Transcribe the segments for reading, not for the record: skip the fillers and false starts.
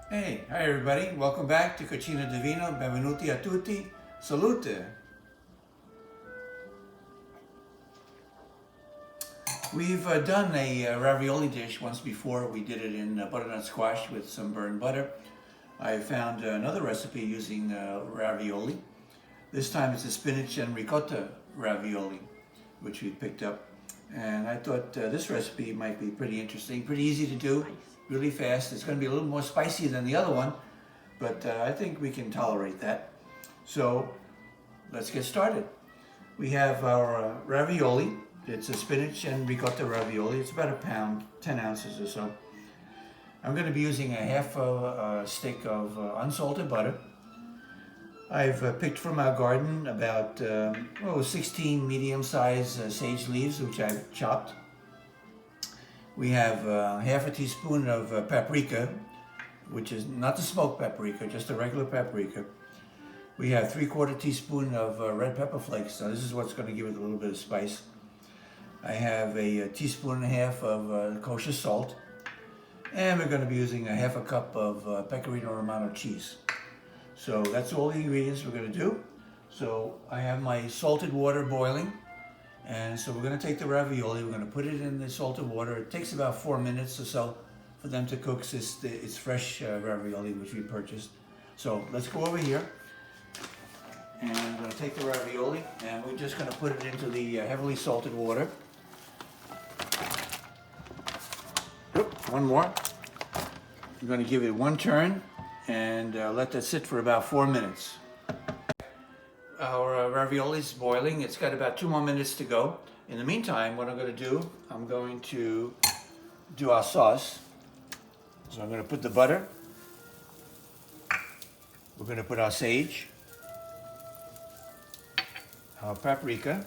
Hey, hi everybody. Welcome back to Cucina Divina. Benvenuti a tutti. Salute. We've done a ravioli dish once before. We did it in butternut squash with some burned butter. I found another recipe using ravioli. This time it's a spinach and ricotta ravioli, which we picked up. And I thought this recipe might be pretty interesting, pretty easy to do, really fast. It's going to be a little more spicy than the other one, but I think we can tolerate that. So let's get started. We have our ravioli. It's a spinach and ricotta ravioli. It's about a pound, 10 ounces or so. I'm going to be using a half a stick of unsalted butter. I've picked from our garden about 16 medium-sized sage leaves, which I've chopped. We have half a teaspoon of paprika, which is not the smoked paprika, just a regular paprika. We have 3/4 teaspoon of red pepper flakes. So this is what's going to give it a little bit of spice. I have a teaspoon and a half of kosher salt. And we're going to be using a half a cup of Pecorino Romano cheese. So that's all the ingredients we're going to do. So I have my salted water boiling. And so we're going to take the ravioli, we're going to put it in the salted water. It takes about 4 minutes or so for them to cook. It's fresh ravioli, which we purchased. So let's go over here. And I'm going to take the ravioli and we're just going to put it into the heavily salted water. Oop, one more. We're going to give it one turn and let that sit for about 4 minutes. Our ravioli is boiling. It's got about 2 more minutes to go. In the meantime, what I'm going to do, I'm going to do our sauce. So I'm going to put the butter. We're going to put our sage, our paprika,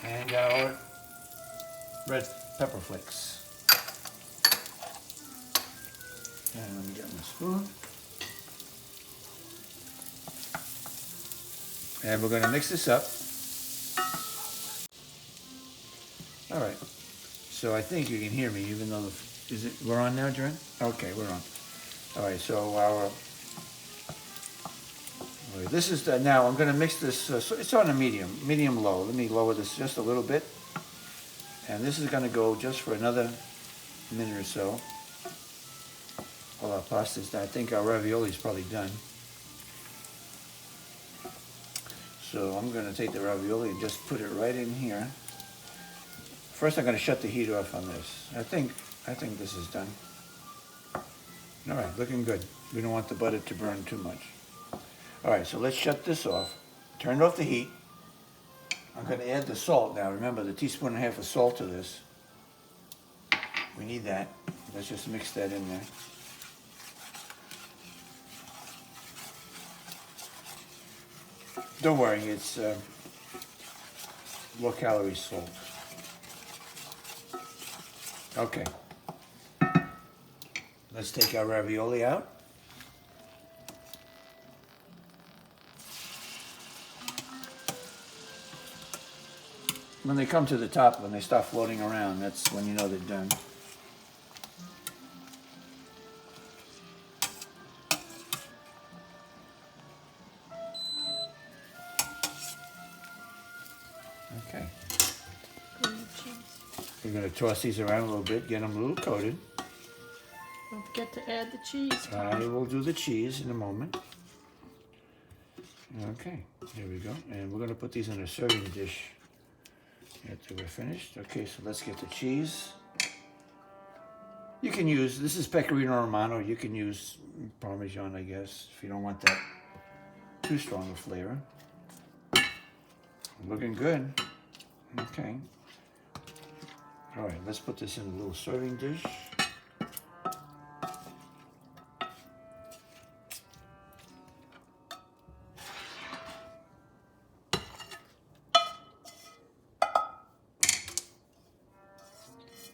and our red pepper flakes. And let me get my spoon. And we're going to mix this up. All right. So I think you can hear me, even though we're on now, Jern? Okay, we're on. All right. So this is now. I'm going to mix this. So it's on a medium low. Let me lower this just a little bit. And this is going to go just for another minute or so. Well, our pasta's done. I think our ravioli is probably done. So I'm going to take the ravioli and just put it right in here. First, I'm going to shut the heat off on this. I think this is done. All right, looking good. We don't want the butter to burn too much. All right, so let's shut this off. Turn off the heat. I'm going to add the salt now. Remember, the teaspoon and a half of salt to this. We need that. Let's just mix that in there. Don't worry, it's low-calorie salt. Okay. Let's take our ravioli out. When they come to the top, when they start floating around, that's when you know they're done. Okay. We're going to toss these around a little bit, get them a little coated. Don't forget to add the cheese. I will do the cheese in a moment. Okay, here we go. And we're going to put these in a serving dish after we're finished. Okay, so let's get the cheese. You can use, this is Pecorino Romano. You can use Parmesan, I guess, if you don't want that too strong a flavor. Looking good. Okay. All right, let's put this in a little serving dish.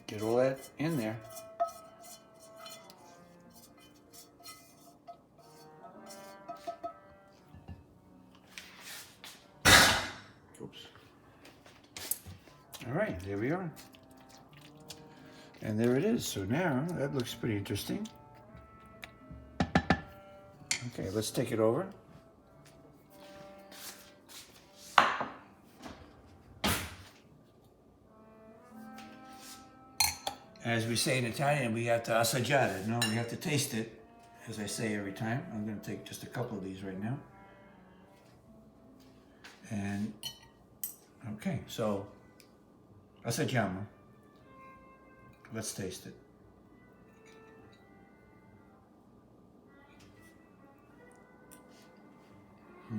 Get all that in there. Oops. All right, there we are. And there it is. So now that looks pretty interesting. Okay, let's take it over. As we say in Italian, we have to assaggiare, no? We have to taste it, as I say every time. I'm going to take just a couple of these right now. And, okay, so, assaggiamo. Let's taste it.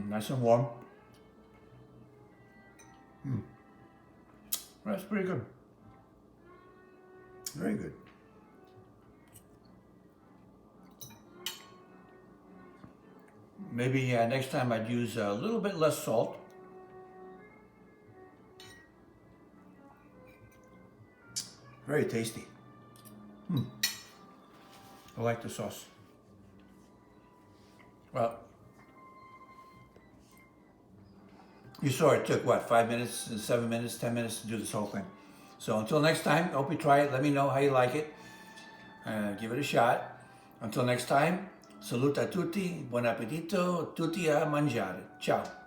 Nice and warm. That's pretty good. Very good. Maybe next time I'd use a little bit less salt. Very tasty. I like the sauce. Well, you saw it took what, 5 minutes, 7 minutes, 10 minutes to do this whole thing. So until next time, I hope you try it. Let me know how you like it. Give it a shot. Until next time, salute a tutti, buon appetito, tutti a mangiare. Ciao.